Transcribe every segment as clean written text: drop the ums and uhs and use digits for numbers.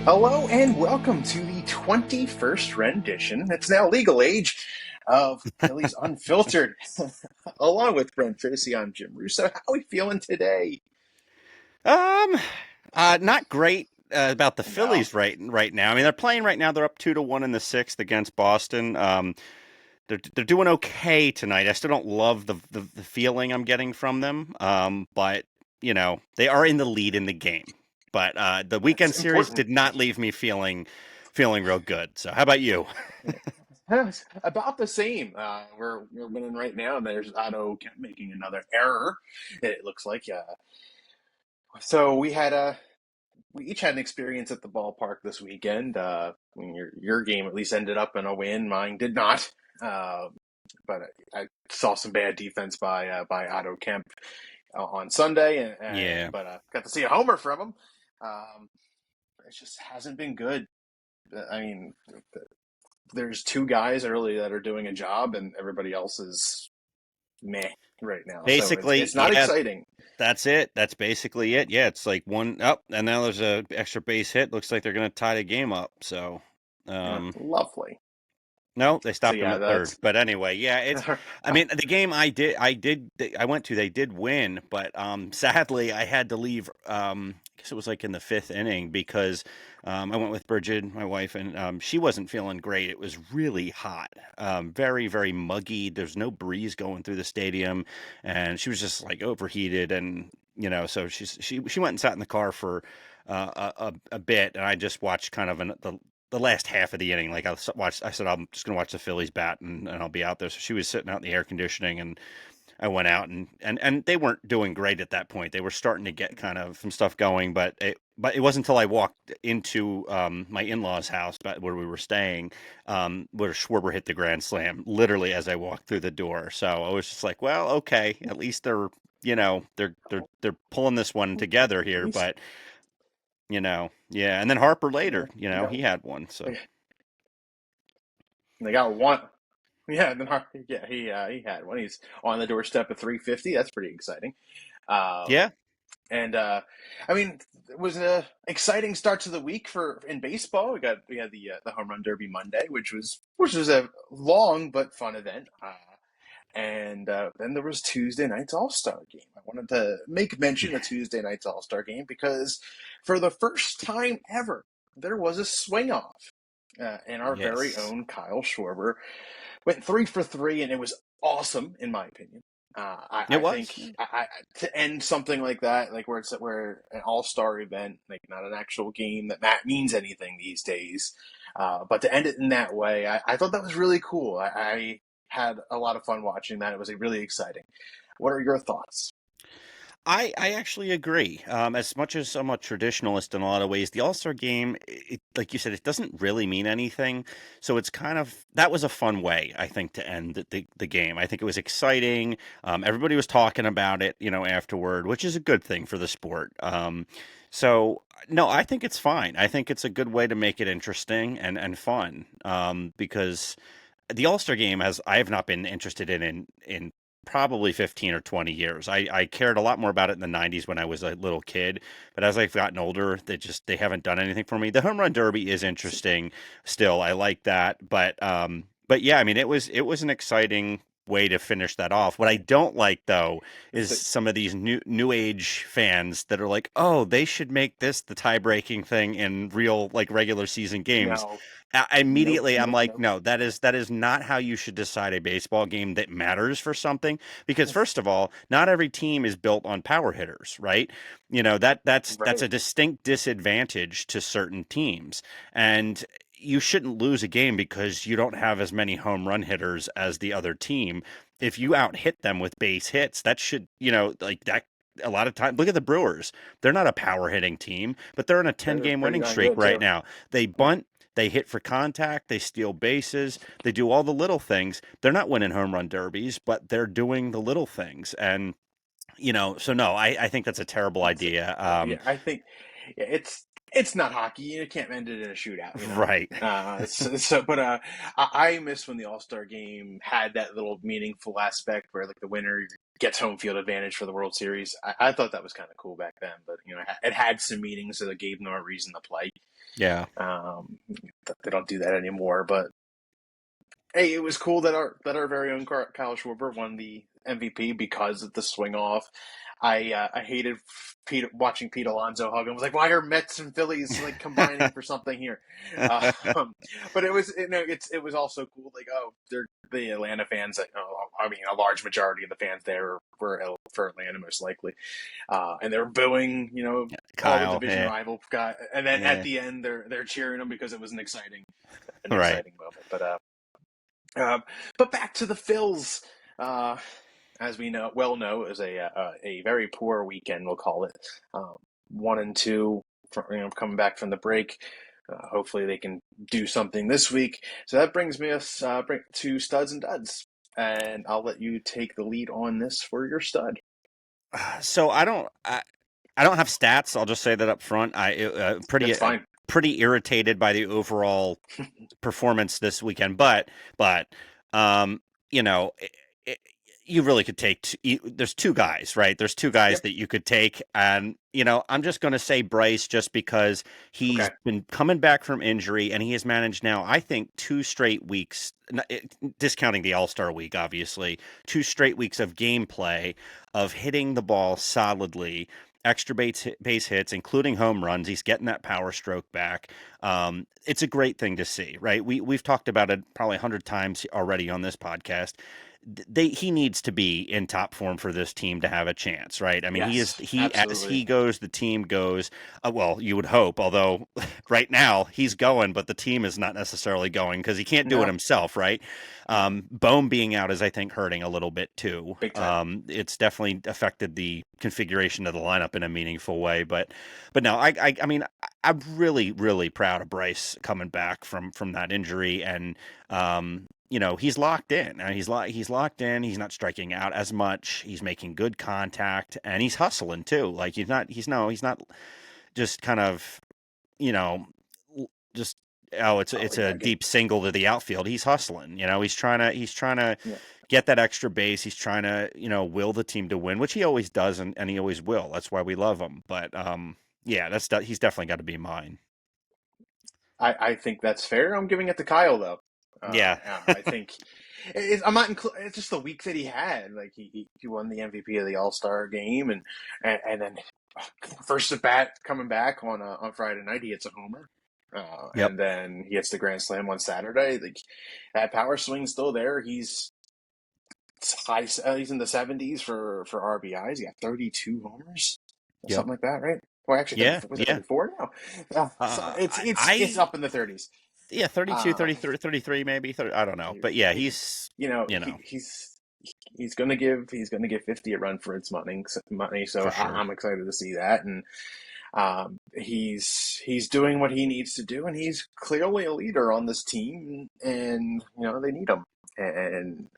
Hello and welcome to the 21st rendition. It's now legal age of Phillies Unfiltered. Along with Brent Tracy, I'm Jim Russo. How are we feeling today? Um, Not great about the No. Phillies right now. I mean, they're playing right now. They're up 2-1 in the sixth against Boston. They're doing okay tonight. I still don't love the feeling I'm getting from them. But they are in the lead in the game. But the That's weekend series important. did not leave me feeling real good. So how about you? About the same. We're winning right now, and there's Otto kept making another error. It looks like. So we each had an experience at the ballpark this weekend. I mean, your game at least ended up in a win. Mine did not. Uh, but I saw some bad defense by Otto Kemp on Sunday, Yeah. but got to see a homer from him. Um, it just hasn't been good. I mean, there's two guys early that are doing a job, and everybody else is meh right now. So Basically, it's not yeah, exciting. that's it. That's basically it. Yeah, it's like one up, and now there's a extra base hit. Looks like they're gonna tie the game up. So, um, Lovely. no, they So stopped him yeah, at third. that's But anyway, yeah, I mean, the game I went to, they did win, but sadly, I had to leave. I guess it was like in the fifth inning because I went with Bridget, my wife, and she wasn't feeling great. It was really hot, very, very muggy. There's no breeze going through the stadium, and she was just like overheated, and so she went and sat in the car for a bit, and I just watched kind of the last half of the inning. Like I said, I'm just gonna watch the Phillies bat, and I'll be out there. So she was sitting out in the air conditioning, and I went out, and they weren't doing great at that point. They were starting to get kind of some stuff going, but it wasn't until I walked into my in-laws' house, where we were staying, where Schwarber hit the grand slam, literally as I walked through the door. So I was just like, well, okay, at least they're pulling this one together at here, least but yeah. And then Harper later, they got he had one, so. they got one. Yeah, yeah, he had one. He's on the doorstep at 350. That's pretty exciting. Um, Yeah. and I mean, it was an exciting start to the week for in baseball. We had the home run derby Monday, which was a long but fun event. And then there was Tuesday night's All Star game. I wanted to make mention of Tuesday night's All Star game because for the first time ever, there was a swing off. And our very Yes. own Kyle Schwarber went 3 for 3, and it was awesome in my opinion. It I think was. to end something like that, like where an all star event, like not an actual game that means anything these days, but to end it in that way, I thought that was really cool. I had a lot of fun watching that. It was really exciting. What are your thoughts? I actually agree. As much as I'm a traditionalist in a lot of ways, the All Star game, like you said, it doesn't really mean anything. So it's kind of that was a fun way, I think, to end the game. I think it was exciting. Everybody was talking about it, afterward, which is a good thing for the sport. So no, I think it's fine. I think it's a good way to make it interesting and fun. Because the All Star game has I have not been interested in probably 15 or 20 years. I cared a lot more about it in the 90s when I was a little kid, but as I've gotten older, they haven't done anything for me. The home run derby is interesting still. I like that, but yeah, I mean it was an exciting way to finish that off. What I don't like though is So, some of these new age fans that are like, "Oh, they should make this the tie-breaking thing in real like regular season games." no, nope, Immediately I'm nope, like, nope. no, that is not how you should decide a baseball game that matters for something. Because first of all, not every team is built on power hitters, right? That's Right. a distinct disadvantage to certain teams. And you shouldn't lose a game because you don't have as many home run hitters as the other team. If you out hit them with base hits, that should, like that a lot of time. Look at the Brewers. They're not a power hitting team, but they're on a 10 They're game pretty winning darn streak good right too. now. They bunt, they hit for contact, they steal bases, they do all the little things. They're not winning home run derbies, but they're doing the little things. And, so no, I think that's a terrible That's it. idea. Yeah, I think yeah, it's not hockey. You can't end it in a shootout, you know. Right. But I miss when the All Star game had that little meaningful aspect where like the winner gets home field advantage for the World Series. I thought that was kind of cool back then, but it had some meaning, so it gave them a reason to play. Yeah. Um, they don't do that anymore, but hey, it was cool that our very own Kyle Schwarber won the MVP because of the swing off. I hated watching Pete Alonso hug him. I was like, why are Mets and Phillies like combining for something here? But it was also cool. Like, oh, they're the Atlanta fans. I mean, a large majority of the fans there were for Atlanta, most likely, and they're booing, all the Kyle, division yeah, rival guy, and then at yeah, the end they're cheering them because it was an right. exciting moment. Uh, but back to the Phils. Uh, as we know, it was a very poor weekend. We'll call it 1-2. Coming back from the break. Hopefully, they can do something this week. So that brings us to studs and duds, and I'll let you take the lead on this for your stud. So I don't have stats. I'll just say that up front. That's fine. Pretty irritated by the overall performance this weekend, but um, you know, it, you really could take there's two guys, right? There's two guys Yep. that you could take, and I'm just going to say Bryce just because he's Okay. been coming back from injury and he has managed now, I think, 2 straight weeks, discounting the All-Star week, obviously, 2 straight weeks of gameplay of hitting the ball solidly, extra base hits, including home runs. He's getting that power stroke back. It's a great thing to see, right? We've talked about it probably 100 times already on this podcast. He needs to be in top form for this team to have a chance, right? I mean, Yes. he as Absolutely. he goes, the team goes. Well, you would hope, although right now he's going, but the team is not necessarily going because he can't do it No. himself, right? No. Bohm being out is, I think, hurting a little bit too. Big time. It's definitely affected the configuration of the lineup in a meaningful way, but no, I mean, I'm really, really proud of Bryce coming back from that injury, and he's locked in. He's locked in. He's not striking out as much. He's making good contact, and he's hustling too. Like he's not just kind of you know just it's a Lollygagging. deep single to the outfield. He's hustling. He's trying to Yeah. get that extra base. He's trying to will the team to win, which he always does, and he always will. That's why we love him. But yeah, he's definitely got to be mine. I think that's fair. I'm giving it to Kyle though. Yeah. I think I'm not. It's just the week that he had. Like he won the MVP of the All Star game, and then first at bat coming back on Friday night, he hits a homer, Yep. and then he hits the grand slam on Saturday. Like that power swing's still there. He's high. He's in the 70s for RBIs. He got 32 homers, Yep. something like that, right? Well, actually, Yeah. 30, was it Yeah. 34 now? So it's I up in the 30s. yeah, 32, Um, 33, 33 maybe. 30, I don't know. But yeah, he, he's, you know, you know, he's gonna give 50 a run for its money. So for sure. I'm excited to see that, and he's doing what he needs to do, and he's clearly a leader on this team, and they need him. And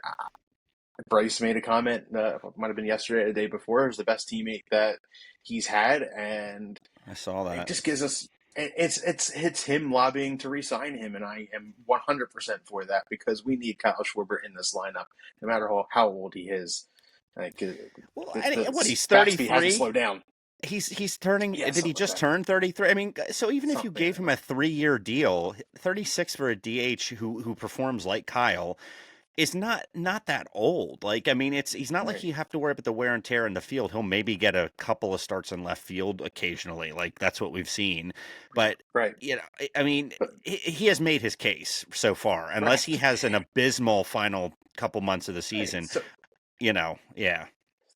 Bryce made a comment, might have been yesterday or the day before. It was the best teammate that he's had, and I saw it that. just gives us. It's him lobbying to re-sign him, and I am 100% for that because we need Kyle Schwarber in this lineup, no matter how old he is. Like Well, what, the he's bat speed hasn't 33? slowed down. He's turning. Yeah, Did he something like just that. turn 33? I mean, so even if you Something gave like him that. a 3-year deal, 36 for a DH who performs like Kyle is not that old. Like, I mean, he's not like Right, you have to worry about the wear and tear in the field. He'll maybe get a couple of starts in left field occasionally. Like that's what we've seen. But right, I mean, but he has made his case so far. Unless he right, has an abysmal final couple months of the right. season, So yeah.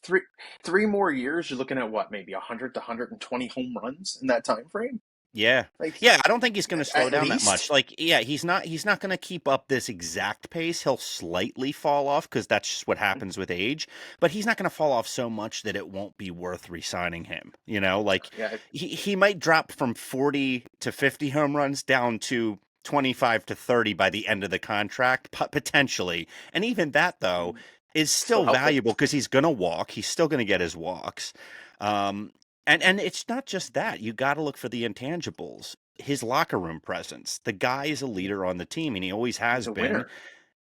three three more years, you're looking at what, maybe 100 to 120 home runs in that time frame. Yeah. Like Yeah, I don't think he's going to slow at down that much. least. Like, yeah, he's not going to keep up this exact pace. He'll slightly fall off because that's just what happens with age, but he's not going to fall off so much that it won't be worth re-signing him. Like Yeah, he might drop from 40 to 50 home runs down to 25 to 30 by the end of the contract, potentially. And even that though is still still healthy. valuable because he's going to walk. He's still going to get his walks. Um, and it's not just that. You got to look for the intangibles. His locker room presence. The guy is a leader on the team, and he always He's has a been. winner.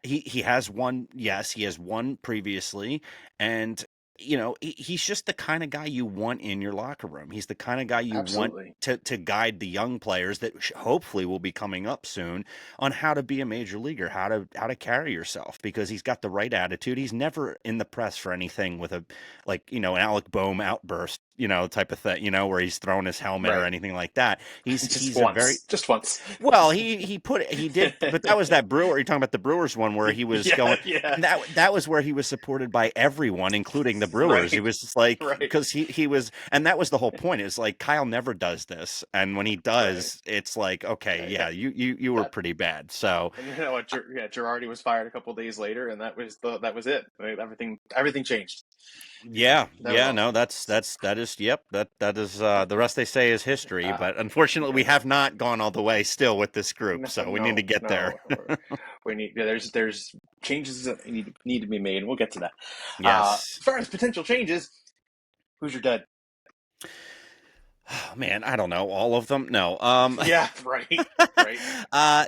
He has won. Yes, he has won previously, and he's just the kind of guy you want in your locker room. He's the kind of guy you want Absolutely. to guide the young players that hopefully will be coming up soon on how to be a major leaguer, how to carry yourself, because he's got the right attitude. He's never in the press for anything with a like an Alec Boehm outburst, type of thing, where he's throwing his helmet or Right. anything like that. He's Just he's a very once. Just once. well, he did, but that was that Brewer. You're talking about the Brewers one where he was Yeah, going, yeah. and that was where he was supported by everyone, including the Brewers. It Right. was just like Right. because he was, and that was the whole point. Is like Kyle never does this, and when he Right. does, it's like okay, Right. yeah, you were That pretty bad. So and you know what? Yeah, Girardi was fired a couple days later, and that was it. Right? Everything changed. yeah, That was yeah, all. no, that is yep, that is the rest they say is history. Uh, But unfortunately, we yeah. have not gone all the way still with this group, No, so we need to no, get there. no. We need. Yeah, there's changes that need to be made, and we'll get to that. Yes. As far as potential changes, who's your dad? Oh, man, I don't know all of them. No. Yeah, right, right.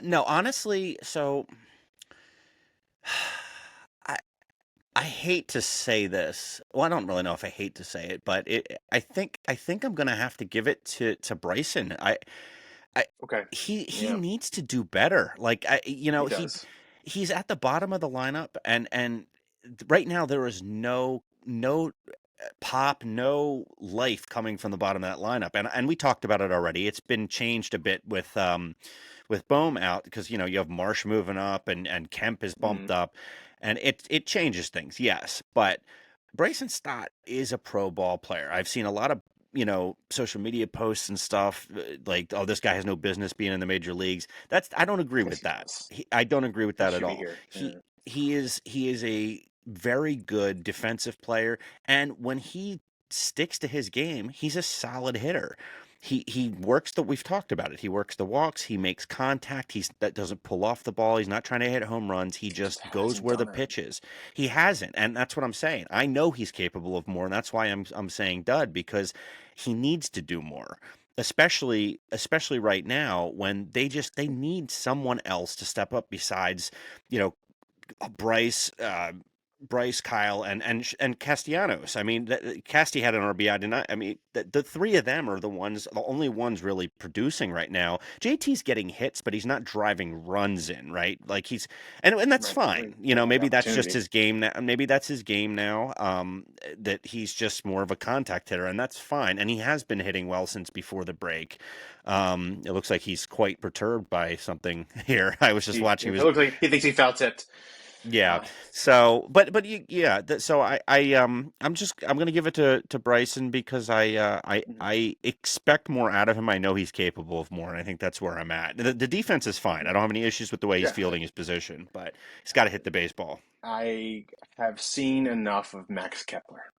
No, honestly, so I I hate to say this. Well, I don't really know if I hate to say it, but I think I'm gonna have to give it to Bryson. I Okay. he Yeah, needs to do better. Like he does. he's at the bottom of the lineup, and right now there is no pop, no life coming from the bottom of that lineup. And we talked about it already. It's been changed a bit with Bohm out because you have Marsh moving up and Kemp is bumped Mm, up, and it changes things, yes. But Bryson Stott is a pro ball player. I've seen a lot of social media posts and stuff like, oh, this guy has no business being in the major leagues. I don't agree yes, with he that. does. I don't agree with He that at should be all. here. He Yeah. he is a very good defensive player, and when he sticks to his game, he's a solid hitter. He works we've talked about it. He works the walks, he makes contact, he's that doesn't pull off the ball, he's not trying to hit home runs, he He just just goes hasn't where the done it. pitch is. He hasn't, and that's what I'm saying. I know he's capable of more, and that's why I'm saying dud, because he needs to do more. Especially right now when they need someone else to step up besides, you know, Bryce, Kyle, and Castellanos. I mean, Casti had an RBI tonight. I mean, the three of them are the only ones really producing right now. JT's getting hits, but he's not driving runs in, right? Like and that's Right. fine. He had Maybe that's just opportunity. his game now. Maybe that's his game now. That he's just more of a contact hitter, and that's fine. And he has been hitting well since before the break. It looks like he's quite perturbed by something here. I was just watching. It He was looks like he thinks he foul tipped. yeah. Uh, So, yeah. So I'm gonna give it to Bryson because mhm. I expect more out of him. I know he's capable of more, and I think that's where I'm at. The defense is fine. I don't have any issues with the way he's Yeah, fielding his position, but he's got to hit the baseball. I have seen enough of Max Kepler.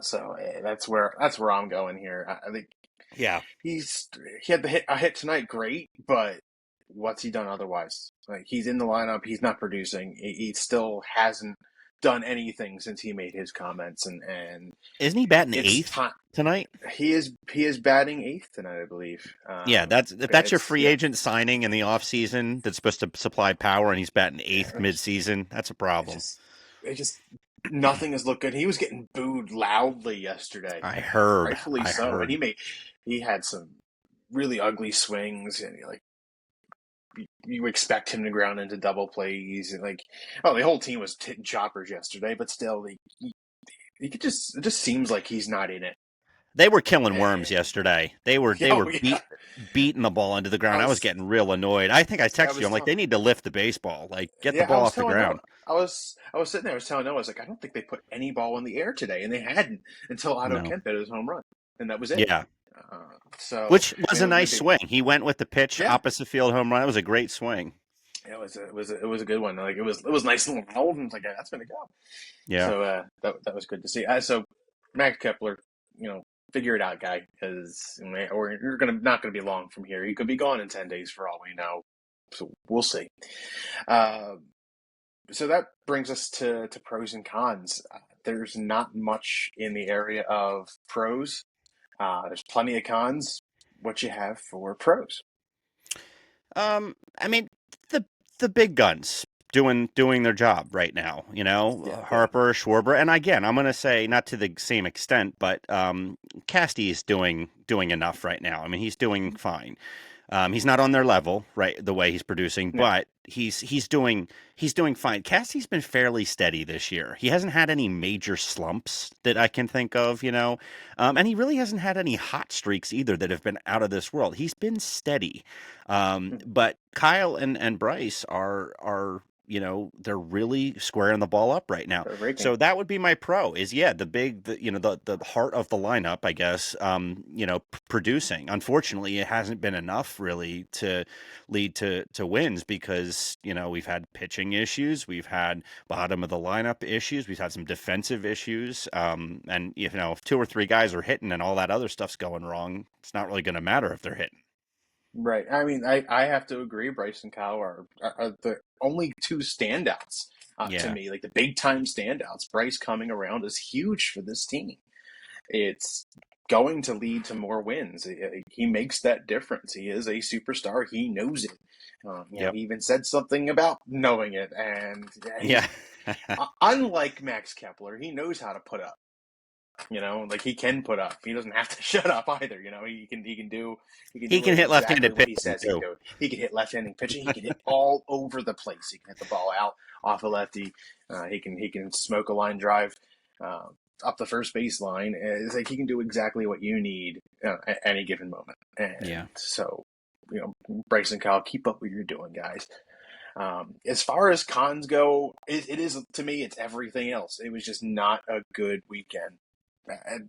So that's where I'm going here. I think Yeah. he's he had a hit tonight, great, but what's he done otherwise? Like he's in the lineup, he's not producing. He still hasn't done anything since he made his comments, and Isn't he batting it's eighth time. tonight? He is batting eighth tonight, I believe. Yeah, that's if Yeah, that's your it's free yeah, agent signing in the offseason that's supposed to supply power, and he's batting yeah. eighth midseason. That's a problem. It just nothing has looked good. He was getting booed loudly yesterday, I heard. rightfully I so, and heard. he had some really ugly swings, and like you expect him to ground into double plays, and like oh, the whole team was hitting choppers yesterday, but still, he could just it just seems like he's not in it. They were killing worms And yesterday. They were oh yeah, beating the ball into the I ground. I was was getting real annoyed. I think I I texted you. was I'm like, telling they need to lift the baseball. Like, get the yeah, I ball was off the telling Noah. ground. I was sitting there. I was telling Noah. I was like, I don't think they put any ball in the air today, and they hadn't until Otto No. Kemp hit his home run, and that was it. Yeah. So Which was a nice maybe swing. He went with the pitch yeah, opposite field home run. It was a great swing. it was a good one. Like it was nice and loud, and like that's gonna go. Yeah. So that was good to see. So Max Kepler, figure it out, guy, because or you're not gonna be long from here. You could be gone in 10 days for all we know. So we'll see. Uh, so that brings us to pros and cons. There's not much in the area of pros. There's plenty of cons. What you have for pros? I mean, the the big guns. doing their job right now. Yeah, yeah, Harper, Schwarber, and again, I'm going to say not to the same extent, but Castee is doing enough right now. I mean, he's doing fine. He's not on their level, right? The way he's producing, no, but he's doing fine. Cassie's been fairly steady this year. He hasn't had any major slumps that I can think of, and he really hasn't had any hot streaks either that have been out of this world. He's been steady, but Kyle and Bryce are. They're really squaring the ball up right now. for breaking. So that would be my pro is, yeah, the heart of the lineup, I guess, producing. Unfortunately, it hasn't been enough really to lead to wins because, we've had pitching issues, we've had bottom of the lineup issues, we've had some defensive issues. And, if two or three guys are hitting and all that other stuff's going wrong, it's not really going to matter if they're hitting. Right. I mean, I have to agree. Bryce and Kyle are the only two standouts to Yeah. me, like the big time standouts. Bryce coming around is huge for this team. It's going to lead to more wins. He makes that difference. He is a superstar. He knows it. Yep. He even said something about knowing it. And Yeah. unlike Max Kepler, he knows how to put up. Like he can put up. He doesn't have to shut up either. He can He do can hit exactly left-handed what he pitching says he can too. do. He can hit left-handed pitching. He can hit all over the place. He can hit the ball out off a lefty. He can smoke a line drive uh, up the first base line. It's like he can do exactly what you need at any given moment. Yeah. And so, Bryce and Kyle, keep up what you're doing, guys. As far as cons go, it is to me. It's everything else. It was just not a good weekend.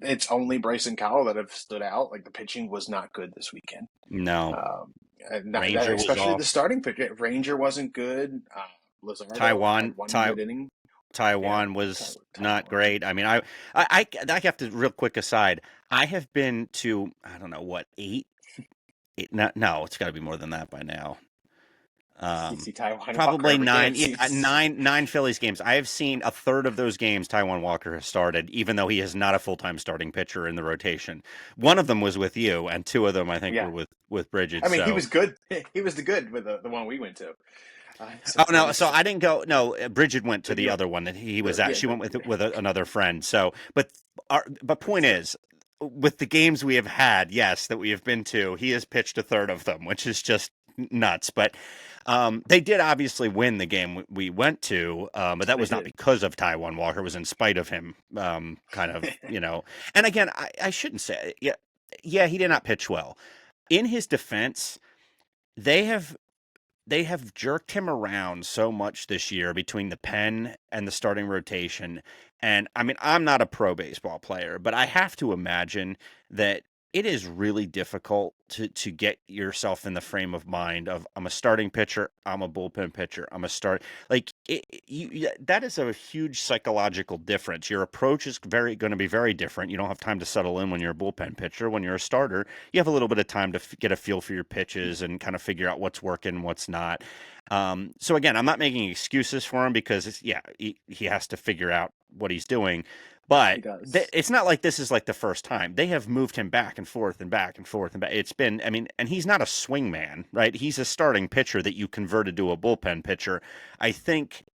It's only Bryce and Kyle that have stood out. Like the pitching was not good this weekend. No. Ranger was Especially the off. starting pitch. Ranger wasn't good. Lizardo Taiwan, had one Tai good inning. Yeah, Taiwan was not Taiwan. great. I mean, I have to real quick aside. I have been to, I don't know what, eight, no, it's got to be more than that by now. You see Taiwan Walker Probably every day. nine, It yeah, seems. nine Phillies games. I have seen a third of those games Taiwan Walker has started, even though he is not a full time starting pitcher in the rotation. One of them was with you, and two of them I think Yeah, were with Bridget. I mean he So was good. He was the good with the one we went to. So oh it no, so was. I didn't go. No, Bridget went to Did the you? other one that he was at. Yeah, She went with another friend. So, but point so is, with the games we have had, yes, that we have been to, he has pitched a third of them, which is just nuts. But they did obviously win the game we went to, but that they was not did. because of Taiwan Walker. It was in spite of him, kind of, And again, I shouldn't say, yeah, yeah, he did not pitch well. In his defense, they have they have jerked him around so much this year between the pen and the starting rotation. And I mean, I'm not a pro baseball player, but I have to imagine that it is really difficult to get yourself in the frame of mind of I'm a starting pitcher, I'm a bullpen pitcher, I'm a start like that is a huge psychological difference. Your approach is going to be very different. You don't have time to settle in when you're a bullpen pitcher. When you're a starter, you have a little bit of time to get a feel for your pitches and kind of figure out what's working, what's not. So again, I'm not making excuses for him because he has to figure out what he's doing. He But does. it's not like this is like the first time. They have moved him back and forth and back and forth and back. It's been, I mean, and he's not a swing man, right? He's a starting pitcher that you converted to a bullpen pitcher. I think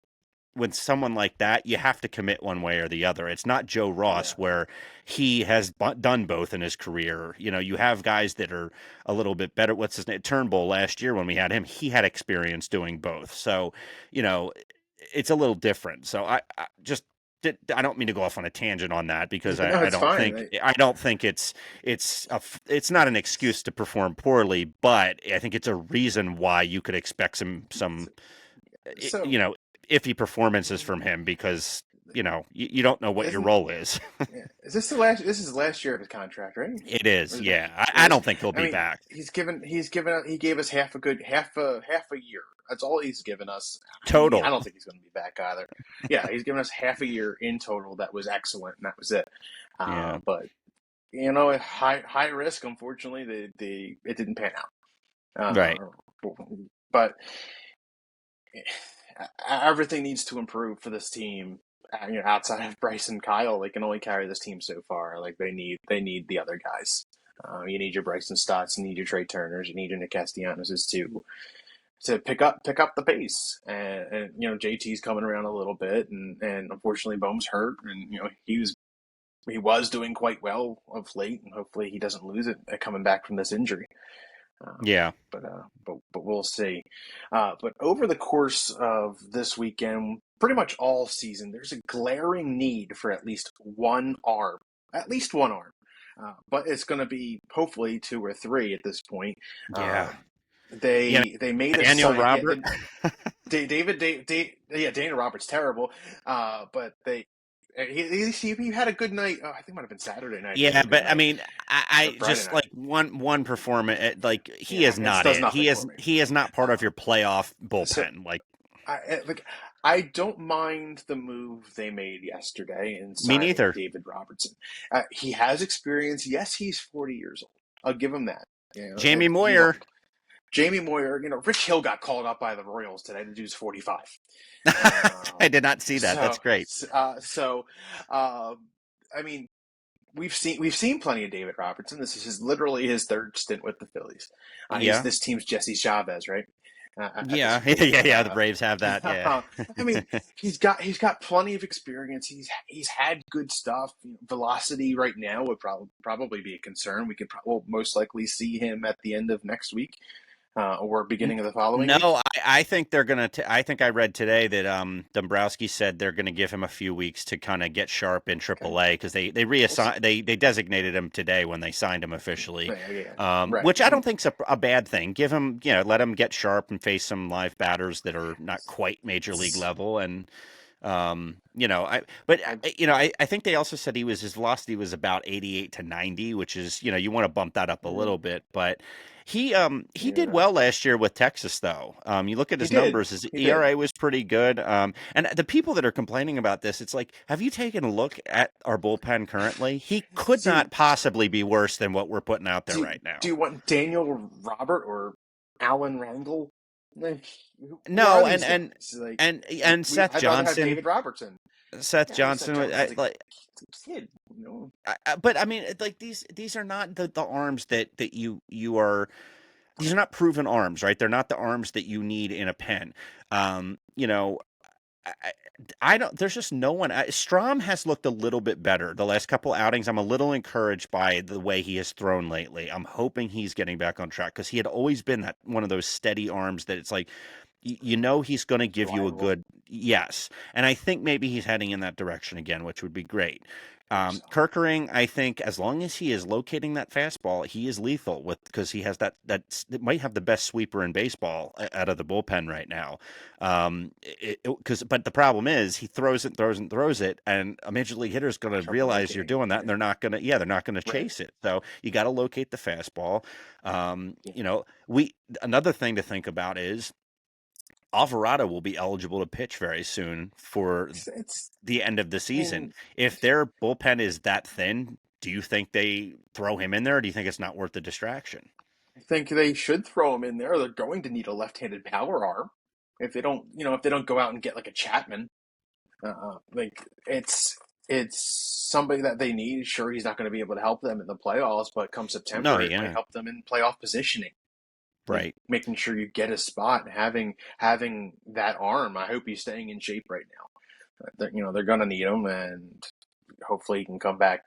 with someone like that, you have to commit one way or the other. It's not Joe Ross Yeah. where he has done both in his career. You have guys that are a little bit better. What's his name? Turnbull last year when we had him, he had experience doing both. So, you know, it's a little different. So I don't mean to go off on a tangent on that because No, I it's don't fine. think it's not an excuse to perform poorly, but I think it's a reason why you could expect some So you know iffy performances from him because you don't know what your isn't role is. yeah, is this the last? This is the last year of his contract, right? It is, Or is it? yeah. It I is. don't think he'll I be mean, back. he gave us half a year. That's all he's given us. I Total. don't think he's going to be back either. Yeah, he's given us half a year in total. That was excellent, and that was it. Yeah. But high risk. Unfortunately, it didn't pan Right. out. But everything needs to improve for this team. Outside of Bryce and Kyle, they can only carry this team so far. Like they need the other guys. You need your Bryson Stotts, you need your Trey Turners, you need your Nick Castellanos too. pick up the pace. And JT's coming around a little bit, and unfortunately Bohm's hurt, and he was doing quite well of late, and hopefully he doesn't lose it coming back from this injury. Um, Yeah. but we'll see. But over the course of this weekend, pretty much all season, there's a glaring need for at least one arm. But it's going to be hopefully two or three at this point. Uh, Yeah. You know, they made a Daniel sign. Yeah, Robert. Yeah, Dana Roberts terrible. But he had a good night. Oh, I think it might have been Saturday night. He had Yeah, a good but I night, mean, or I Friday just night. like one performance. Like he Yeah, is it not does it. nothing for me. He is not part of Uh, your playoff so bullpen. Like I don't mind the move they made yesterday in me signing neither. David Robertson. He has experience. Yes, he's 40 years old. I'll give him that. Jamie He's Moyer. Jamie Moyer. Rich Hill got called up by the Royals today. The dude's 45. Um, I did not see that. That's so great. so uh, I mean, we've seen plenty of David Robertson. This is literally his third stint with the Phillies. He's Yeah. this team's Jesse Chavez, right? At this Yeah. point. Yeah. The Braves have that. Yeah. I mean, he's got plenty of experience. He's had good stuff. Velocity right now would probably be a concern. We'll most likely see him at the end of next week, or beginning of the following No, week. I think they're gonna. I think I read today that Dombrowski said they're gonna give him a few weeks to kind of get sharp in Okay, AAA because they we'll see. reassigned they designated him today when they signed him officially, Yeah, yeah, right. which I don't think's a bad thing. Give him let him get sharp and face some live batters that are not quite major league level and I, I think they also said his velocity was about 88 to 90, which is, you want to bump that up a little bit, but he did yeah, well last year with Texas though. You look at he his did. numbers, his He did. ERA was pretty good. And the people that are complaining about this, it's like, have you taken a look at our bullpen currently? He could Do not possibly be worse than what we're putting out there do right do now. you want Daniel Robert or Alan Rangel? Like, who are No, these guys? Like, and Seth I'd rather have Johnson, David Robertson. Seth Yeah, who's that Johnson, Johnson? He's like like a kid. but I mean, like these are not the arms that you are. These are not proven arms, right? They're not the arms that you need in a pen. Um, you know, I, I I don't. There's just no one. Strom has looked a little bit better the last couple outings. I'm a little encouraged by the way he has thrown lately. I'm hoping he's getting back on track because he had always been that one of those steady arms that it's like he's going to give you a Reliable. good yes, and I think maybe he's heading in that direction again, which would be great. Hope so. Kirkering, I think, as long as he is locating that fastball, he is lethal with because he has that might have the best sweeper in baseball out of the bullpen right now. But the problem is he throws it, throws it, throws it, and a major league hitter is going to Trouble realize you're locating. doing that, and Yeah. they're not going to Right. chase it. So you got to locate the fastball. Yeah. We another thing to think about is Alvarado will be eligible to pitch very soon for It's. the end of the I season. mean, If their bullpen is that thin, do you think they throw him in there, or do you think it's not worth the distraction? I think they should throw him in there. They're going to need a left-handed power arm. If they don't go out and get like a Chapman, like it's somebody that they need. Sure, he's not going to be able to help them in the playoffs, but come No, September, it might yeah, help them in playoff positioning. Like right. making sure you get a spot, having that arm. I hope he's staying in shape right now. They're going to need him, and hopefully he can come back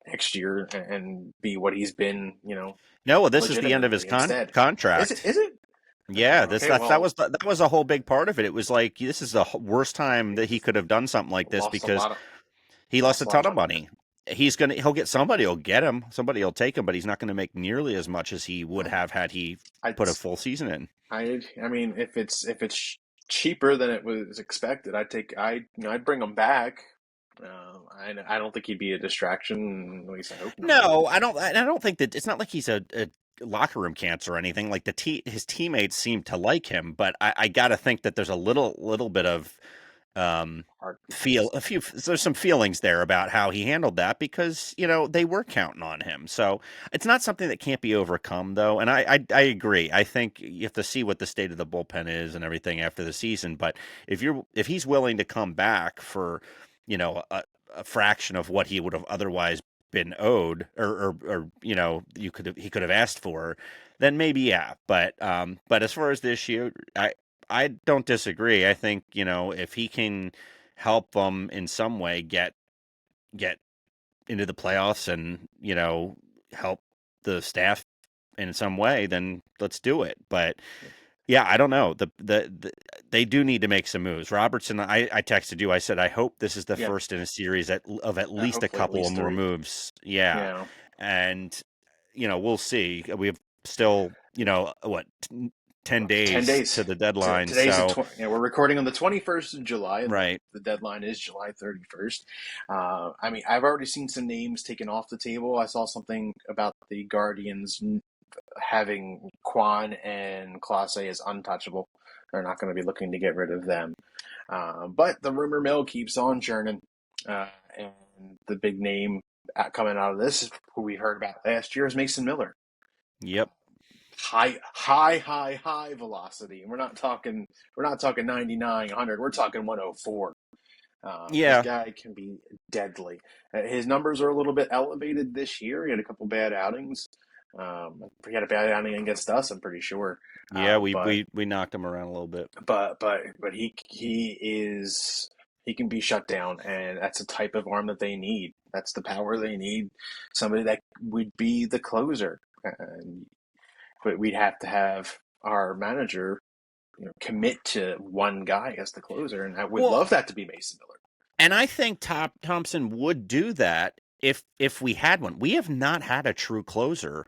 next year and be what he's been. No, well, this is the end of his Legitimately instead. Is it? contract. Is it? Yeah, Okay. Well, that was a whole big part of it. It was like this is the worst time that he he's could have done something like this lost a because lot of he lost lost a a lot of ton of money there. money. He'll get somebody will get him, somebody will take him, but he's not going to make nearly as much as he would have had he I put a full season in. I mean, if it's cheaper than it was expected, I'd bring him back. I don't think he'd be a distraction. At least I hope not. No, I don't. I don't think that it's not like he's a locker room cancer or anything. Like his teammates seem to like him, but I got to think that there's a little bit of um, Hard. feel a few. There's some feelings there about how he handled that because they were counting on him. So it's not something that can't be overcome, though. And I agree. I think you have to see what the state of the bullpen is and everything after the season. But if he's willing to come back for a fraction of what he would have otherwise been owed or he could have asked for, then maybe yeah. But as far as this year, I don't disagree. I think if he can help them in some way get into the playoffs and help the staff in some way, then let's do it. But yeah, I don't know. They do need to make some moves. Robertson, I texted you. I said I hope this is the Yeah, first in a series of at least a hopefully at couple of least more three. moves. Yeah, Yeah. and we'll see. We have still what 10 10 days to days. the deadline. Today's the So 20. Yeah, we're recording on the 21st of July, and right. the deadline is July 31st. I mean, I've already seen some names taken off the table. I saw something about the Guardians having Quan and Clase as untouchable. They're not going to be looking to get rid of them. But the rumor mill keeps on churning. And the big name coming out of this, who we heard about last year, is Mason Miller. Yep. High velocity. And we're not talking 99, 100. We're talking 104. This Yeah. guy can be deadly. His numbers are a little bit elevated this year. He had a couple bad outings. He had a bad outing against us, I'm pretty sure. Yeah. We But we we knocked him around a little bit. he can be shut down, and that's the type of arm that they need. That's the power they need. Somebody that would be the closer. But we'd have to have our manager, commit to one guy as the closer, and I would Well, love that to be Mason Miller. and I think Thompson would do that if we had one. We have not had a true closer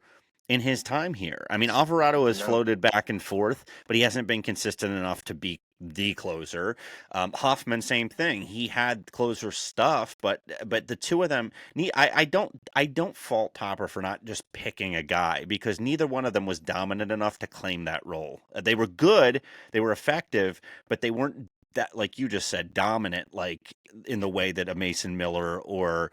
in his time here. I mean, Alvarado has No, floated back and forth, but he hasn't been consistent enough to be the closer. Hoffman, same thing. He had closer stuff, but the two of them. I don't fault Topper for not just picking a guy because neither one of them was dominant enough to claim that role. They were good, they were effective, but they weren't that like you just said dominant like in the way that a Mason Miller or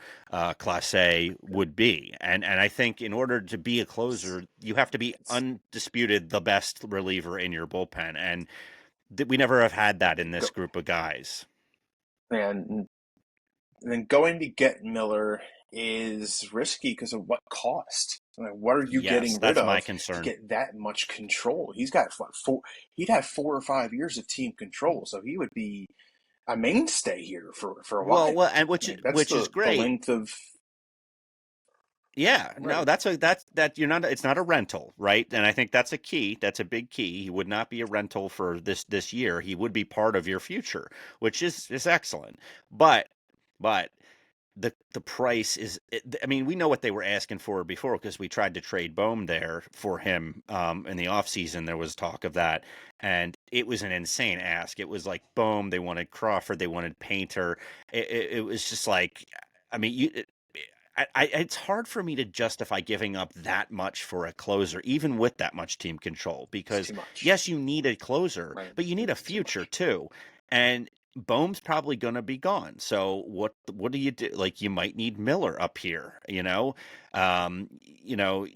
Class A would be. And I think in order to be a closer, you have to be it's undisputed the best reliever in your bullpen. And we never have had that in this go, group of guys. and then going to get Miller is risky because of what cost. Like, what are you Yes, getting rid that's my of to concern. get that much control? He's got what, four. He'd have 4 or 5 years of team control, so he would be a mainstay here for a while. Well, and I which mean, that's which is the great. length of Yeah, no, right. that you're not. It's not a rental, right? And I think that's a key. That's a big key. He would not be a rental for this year. He would be part of your future, which is excellent. But but the price is. I mean, we know what they were asking for before because we tried to trade Bohm there for him in the offseason. There was talk of that, and it was an insane ask. It was like Bohm. They wanted Crawford. They wanted Painter. It was just like. I mean, it's hard for me to justify giving up that much for a closer, even with that much team control. It's Because too much, yes, you need a closer, right? but you need a It's too future much. too. And Bohm's probably going to be gone. So what do you do? Like you might need Miller up here. You know,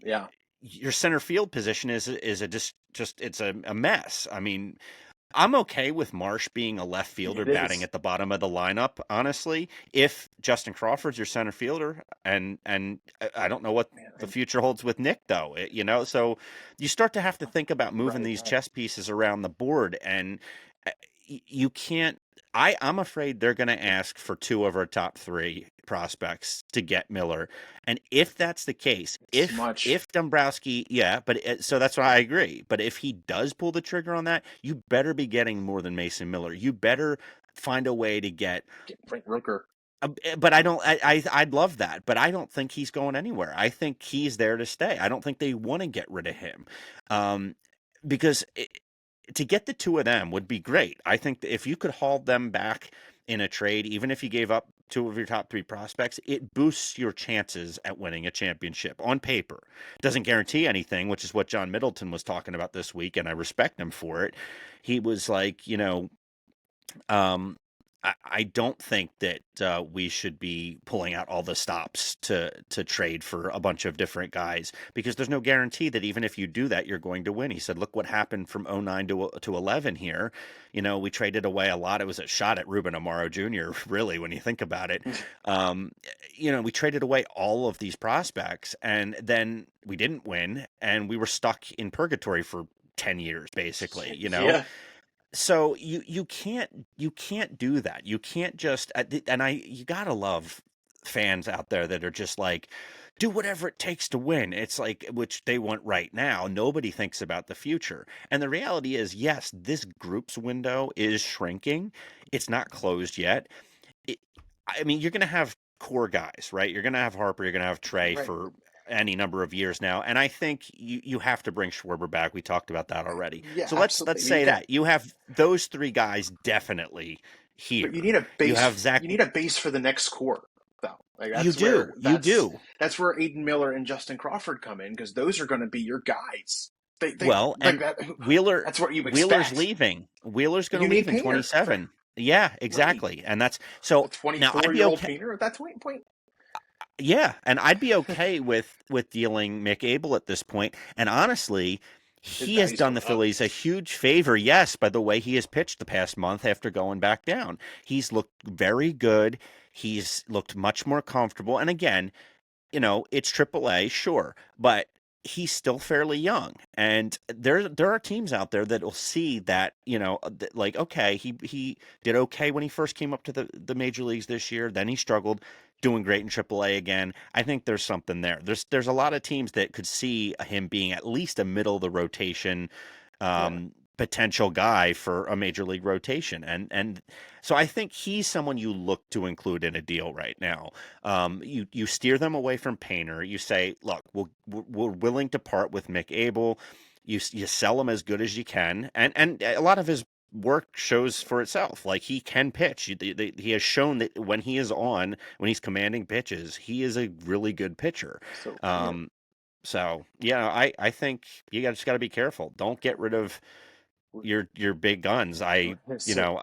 Yeah, your center field position is a just it's a mess. I mean, I'm okay with Marsh being a left fielder it batting is. at the bottom of the lineup, honestly. If Justin Crawford's your center fielder, and I don't know what Man, the future holds with Nick though, so you start to have to think about moving these right. chess pieces around the board, and uh, you can't. I'm afraid they're going to ask for two of our top three prospects to get Miller, and if that's the case, It's too if much. Dombrowski, yeah, but so that's why I agree. But if he does pull the trigger on that, you better be getting more than Mason Miller. You better find a way to get. Get Frank Rooker. But I don't. I'd love that, but I don't think he's going anywhere. I think he's there to stay. I don't think they want to get rid of him, um, because to get the two of them would be great. I think that if you could haul them back in a trade, even if you gave up two of your top three prospects, it boosts your chances at winning a championship on paper. Doesn't guarantee anything, which is what John Middleton was talking about this week, and I respect him for it. He was like, um, I don't think that we should be pulling out all the stops to trade for a bunch of different guys because there's no guarantee that even if you do that, you're going to win. He said, "Look what happened from '09 to 11 here. You know, we traded away a lot. It was a shot at Ruben Amaro Jr. Really, when you think about it. Um, you know, we traded away all of these prospects, and then we didn't win, and we were stuck in purgatory for 10 years, basically. You know." Yeah, So you can't do that. You can't just and I you gotta love fans out there that are just like do whatever it takes to win. It's like which they want right now. Nobody thinks about the future. And the reality is, yes, this group's window is shrinking. It's not closed yet. It, I mean, you're going to have core guys, right? You're going to have Harper, you're going to have Trey right. for any number of years now, and I think you have to bring Schwarber back. We talked about that already. Yeah, So let's absolutely. But say that you have those three guys definitely but you here. need a You have base. Zach. You need a base for the next core, though. Like You do, you do. that's where Aiden Miller and Justin Crawford come in because those are going to be your guys. They Well, like and that. Wheeler That's what you Wheeler's expect. leaving. Wheeler's going to You need leave in Painter, 27. Yeah, right? exactly. And that's so A now I'd 24 be year old okay. Painter at that point. Yeah, and I'd be okay with dealing Mick Abel at this point. And honestly, he has He's done going the up. Phillies a huge favor, yes, by the way he has pitched the past month after going back down. He's looked very good. He's looked much more comfortable. And again, it's AAA, sure, but he's still fairly young, and there are teams out there that will see that, like, okay, he did okay when he first came up to the major leagues this year, then he struggled, doing great in AAA again. I think there's something there. There's a lot of teams that could see him being at least a middle of the rotation Yeah, potential guy for a major league rotation, and so I think he's someone you look to include in a deal right now. You steer them away from Painter. You say, look, we're willing to part with Mick Abel. You sell him as good as you can, and a lot of his work shows for itself. Like he can pitch. He has shown that when he is on, when he's commanding pitches, he is a really good pitcher. so yeah, Um, so yeah, I think just got to be careful. Don't get rid of your big guns. You so know,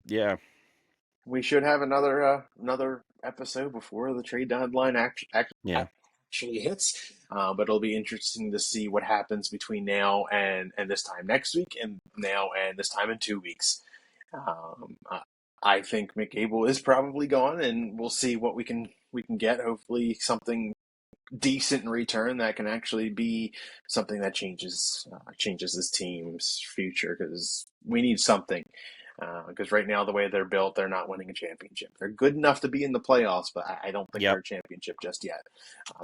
yeah, we should have another episode before the trade deadline yeah. actually hits. But it'll be interesting to see what happens between now and this time next week, and now and this time in 2 weeks. Um, I, I think McCable is probably gone, and we'll see what we can get. Hopefully, something decent in return that can actually be something that changes this team's future because we need something. Because right now, the way they're built, they're not winning a championship. They're good enough to be in the playoffs, but I don't think they're Yep, a championship just yet.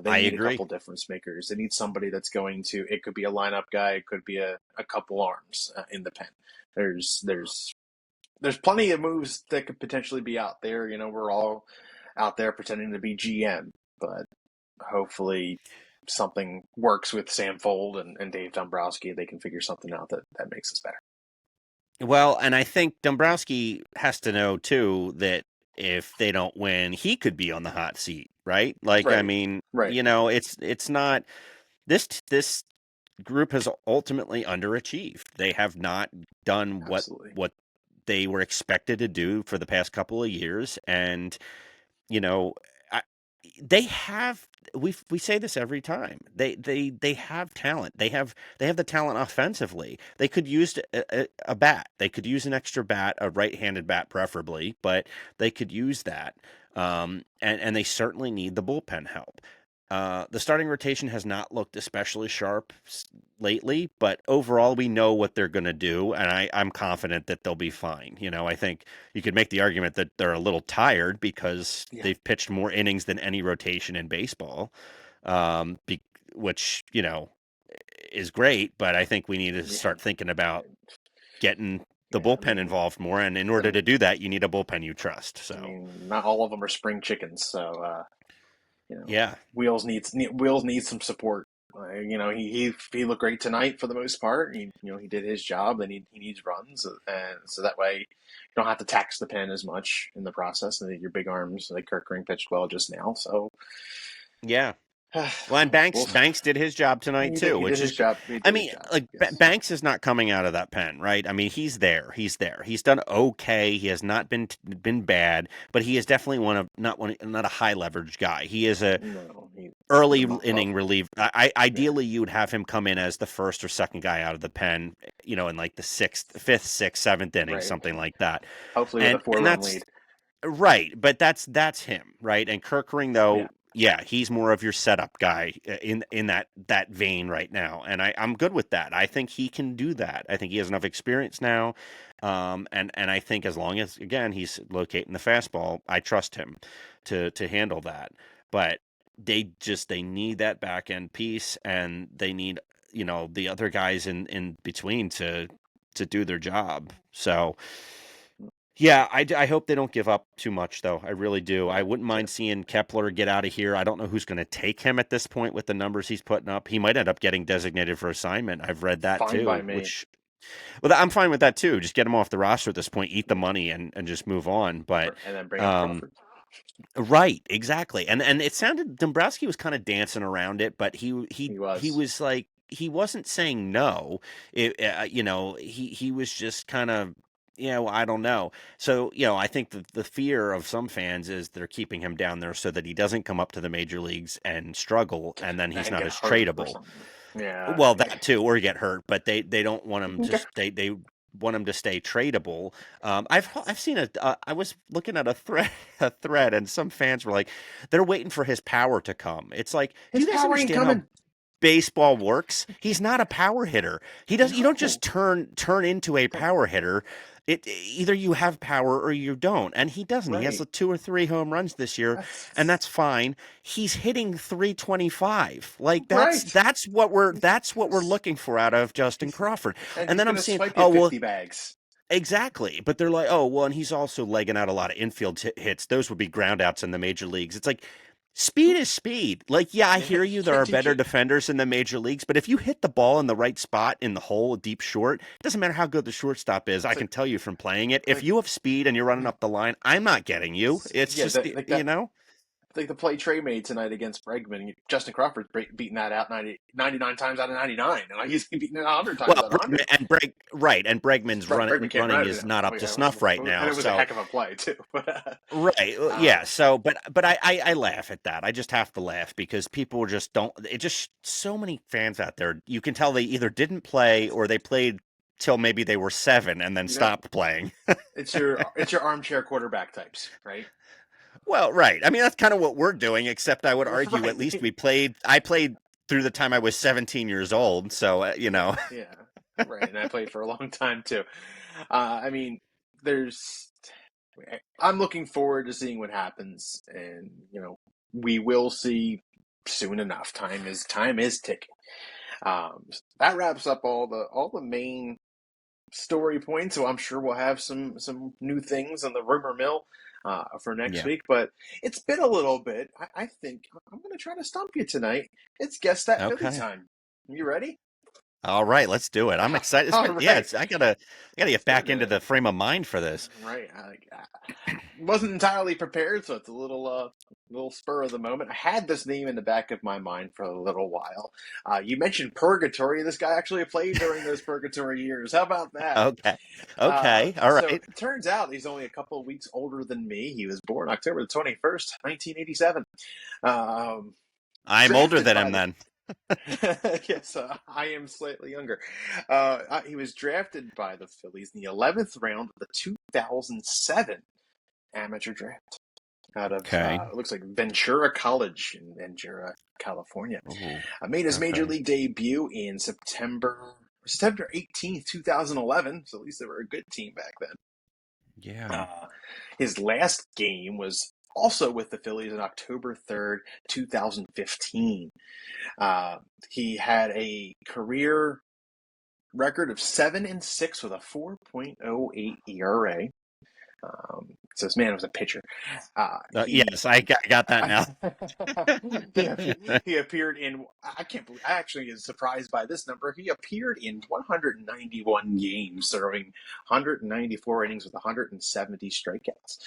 They I need a agree. couple difference makers. They need somebody that's going to. It could be a lineup guy. It could be a couple arms in the pen. There's plenty of moves that could potentially be out there. We're all out there pretending to be GM, but hopefully something works with Sam Fold and Dave Dombrowski. They can figure something out that makes us better. Well, and I think Dombrowski has to know too that if they don't win, he could be on the hot seat, right? Like, I Right. mean, Right. it's not this group has ultimately underachieved. They have not done what Absolutely. what they were expected to do for the past couple of years, and you know, I, they have. We say this every time. They have talent. They have the talent offensively. They could use a bat. They could use an extra bat, a right-handed bat preferably, but they could use that. And they certainly need the bullpen help. The starting rotation has not looked especially sharp lately, but overall we know what they're going to do, and I'm confident that they'll be fine. I think you could make the argument that they're a little tired because Yeah. they've pitched more innings than any rotation in baseball, um, be, which is great. But I think we need to Yeah. start thinking about getting the Yeah. bullpen involved more, and in order The, to do that, you need a bullpen you trust. So not all of them are spring chickens. So yeah, Wheels needs some support. He looked great tonight for the most part. He did his job, and he needs runs, and so that way you don't have to tax the pen as much in the process. And your big arms, like Kirk Ring pitched well just now, so yeah. Well, and We'll, Banks did his job tonight too, he did which is his good. job. He I did his mean, job. like Yes. Banks is not coming out of that pen, right? I mean, he's there. He's there. He's done okay. He has not been bad, but he is definitely not a high leverage guy. He is a No, he's early above. inning relief. Yeah. Ideally, you would have him come in as the first or second guy out of the pen, in like the fifth, sixth, seventh inning, Right. something like that. Hopefully with a And four-run that's lead. right, but that's him, right? And Kirkering, Yeah. though, yeah, he's more of your setup guy in that vein right now, and I'm good with that. I think he can do that. I think he has enough experience now, and I think as long as again he's locating the fastball, I trust him to handle that. But they need that back end piece, and they need the other guys in between to do their job. So. Yeah, I hope they don't give up too much, though. I really do. I Yeah. wouldn't Yeah. mind seeing Kepler get out of here. I don't know who's going to take him at this point with the numbers he's putting up. He might end up getting designated for assignment. I've read that Fine by too, me. which, well, I'm fine with that too. Just get him off the roster at this point, eat the Yeah. money, and just move on. But, And then bring up um, Crawford. right, exactly. And it sounded Dombrowski was kind of dancing around it, but He he was. was like he wasn't saying no. He was just kind of I don't know. So I think the fear of some fans is they're keeping him down there so that he doesn't come up to the major leagues and struggle, and then he's And not get as hurt or tradable. something. Yeah. Well, that too, or get hurt, but they don't want him to. Okay. They want him to stay tradable. I've seen I was looking at a thread, and some fans were like, they're waiting for his power to come. It's like, do His you guys power ain't understand how coming. baseball works? He's not a power hitter. He does. You don't No. just turn into a Don't. power hitter. Either you have power or you don't, and he doesn't. He has Right. two or three home runs this year, and That's that's fine. He's hitting 325. Like that's right. that's what we're looking for out of Justin He's Crawford. and And he's then I'm gonna seeing, swipe you oh well, 50 bags. exactly. But they're like, oh well, and he's also legging out a lot of infield hits. Those would be groundouts in the major leagues. It's like speed is speed. Like, yeah, I Yeah, hear you. There are better defenders in the major leagues, but if you hit the ball in the right spot in the hole, deep short, it doesn't matter how good the shortstop is. I it's can tell you from playing it. If like you have speed and you're running up the line, I'm not getting you. It's yeah, just like you that. know. Like the play Trey made tonight against Bregman. Justin Crawford's beating that out 99 times out of 99. And he's beating it 100 times Well, out of 100. And Bregman's Bregman can't running run it. is not Oh, up to yeah. snuff right And now. it was a So heck of a play, too. But, right, uh, yeah. So, but I laugh at that. I just have to laugh because people just don't. It just so many fans out there. You can tell they either didn't play or they played till maybe they were seven and then yep. stopped playing. It's your armchair quarterback types, right? Well, right. I mean, that's kind of what we're doing, except I would argue at least Right. I played through the time I was 17 years old. So, Yeah, yeah. Right. And I played for a long time, too. I mean, there's. I'm looking forward to seeing what happens, and we will see soon enough. Time is ticking. That wraps up all the main story points. So I'm sure we'll have some new things on the rumor mill for next yeah. week. But it's been a little bit. I think I'm going to try to stump you tonight. It's guess that Philly Okay. time. You ready? All right, let's do it. I'm excited. All right. I gotta It's get been back into the frame of mind for this. right. I wasn't entirely prepared, so it's a little spur of the moment. I had this name in the back of my mind for a little while. You mentioned purgatory. This guy actually played during those purgatory years. How about that? Okay. Okay. All So right. it turns out he's only a couple of weeks older than me. He was born October the 21st, 1987. Um, I'm older drafted than by him the then. yes, I am slightly younger. He was drafted by the Phillies in the 11th round of the 2007 amateur draft out of Okay. it looks like Ventura College in Ventura, California. Ooh. Made his major Okay. league debut in September 18th, 2011. So at least they were a good team back then. Yeah. His last game was also with the Phillies on October 3rd, 2015. He had a career record of 7-6 with a 4.08 ERA. So this man was a pitcher. He Yes, I got that now. he appeared in. I can't believe. I actually is surprised by this number. He appeared in 191 games, throwing 194 innings with 170 strikeouts.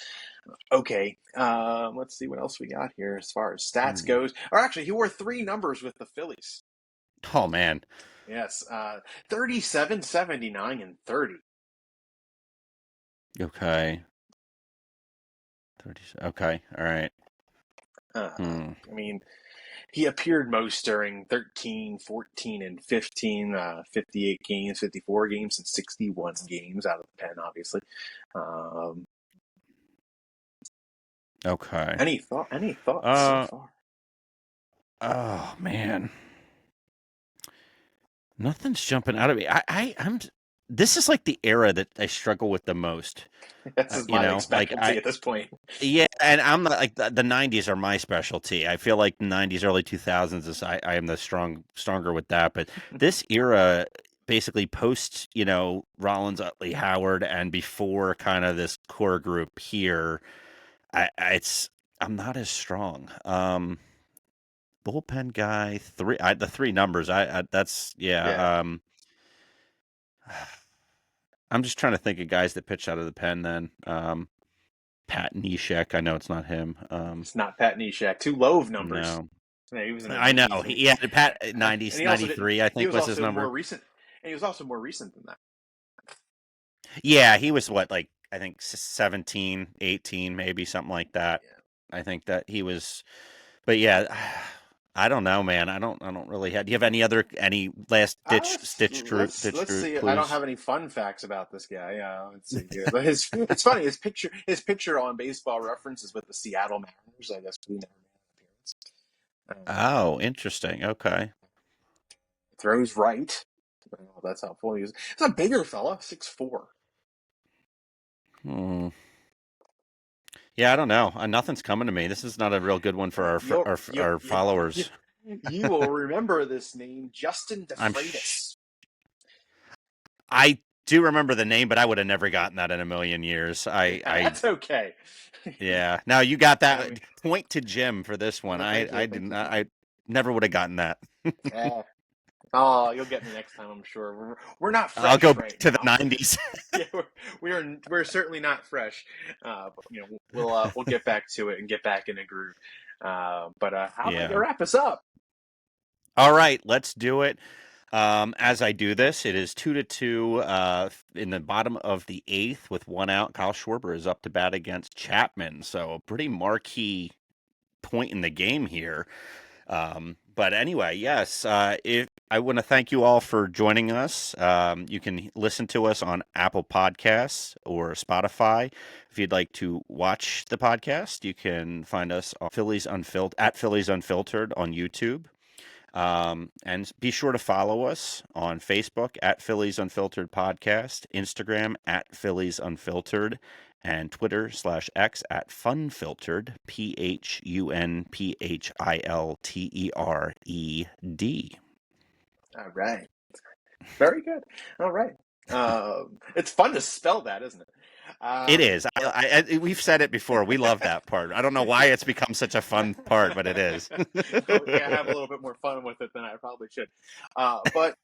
Okay, let's see what else we got here as far as stats goes. Or actually, he wore 3 numbers with the Phillies. Oh man. Yes, 37, 79, and 30. Okay. 30. Okay. All right. I mean, he appeared most during 13, 14, and 15, 58 games, 54 games, and 61 games out of the pen, obviously. Okay. Any thoughts so far? Oh man. Nothing's jumping out of me. I'm. This is like the era that I struggle with the most. This is You my know, like expectancy at this point. yeah, and I'm not like the '90s are my specialty. I feel like the '90s, early 2000s is I am the stronger with that. But this era, basically post, Rollins, Utley, Howard, and before kind of this core group here, I'm not as strong. Bullpen guy, the 3 numbers. That's Yeah. yeah. I'm just trying to think of guys that pitch out of the pen. Then Pat Neshek. I know it's not him. It's not Pat Neshek. Too low of numbers. No, Yeah, he was in the I know. 90s. He had Pat And 90s, he also didn't. 93, I He think was was his also more number. recent. And he was also more recent than that. Yeah, he was what, like, I think 17, 18, maybe something like that. Yeah. I think that he was, but yeah, I don't know, man. I don't really have. Do you have any last ditch Let's see. I don't clues? have any fun facts about this guy. Let's see here. But it's funny. His picture on Baseball Reference is with the Seattle Mariners. I guess we never made an appearance. Oh, interesting. Okay. Throws right. Well, that's helpful. He's a bigger fella, 6'4". Hmm. Yeah, I don't know. Nothing's coming to me. This is not a real good one for our followers. You will remember this name, Justin I'm DeFreitas. I do remember the name, but I would have never gotten that in a million years. That's okay. Yeah. Now you got I that. mean, Point to Jim for this one. thank you, I thank didn't. you. I never would have gotten that. Oh, you'll get me next time, I'm sure. We're not I'll go fresh right back to the now. '90s. Yeah, we're certainly not fresh. But, we'll get back to it and get back in a groove. But how about you Yeah. wrap us up? All right, let's do it. As I do this, it is 2-2 in the bottom of the 8th with 1 out. Kyle Schwarber is up to bat against Chapman, so a pretty marquee point in the game here. But anyway, yes, if I want to thank you all for joining us. You can listen to us on Apple Podcasts or Spotify. If you'd like to watch the podcast, you can find us on at Phillies Unfiltered on YouTube. And be sure to follow us on Facebook at Phillies Unfiltered Podcast, Instagram at Phillies Unfiltered, and Twitter /X at Funfiltered, PHUNPHILTERED. All right. Very good. All right. It's fun to spell that, isn't it? It is. We've said it before. We love that part. I don't know why it's become such a fun part, but it is. I have a little bit more fun with it than I probably should. But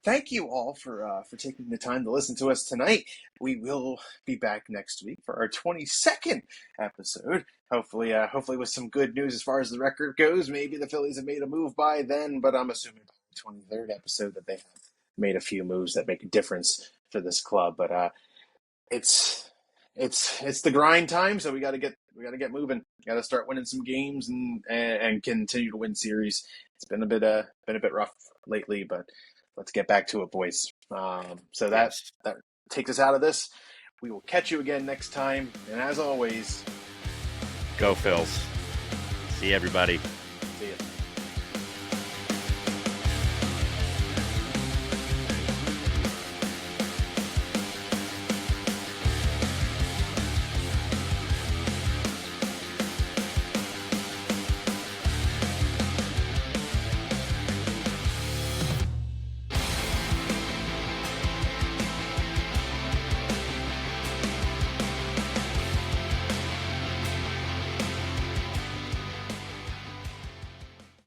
thank you all for taking the time to listen to us tonight. We will be back next week for our 22nd episode. Hopefully with some good news as far as the record goes. Maybe the Phillies have made a move by then, but I'm assuming by the 23rd episode that they have made a few moves that make a difference for this club. But it's the grind time, so we got to get moving. Got to start winning some games and continue to win series. It's been a bit rough lately, but let's get back to it, boys. So that Yes. takes us out of this. We will catch you again next time, and as always, Go Phils. See everybody.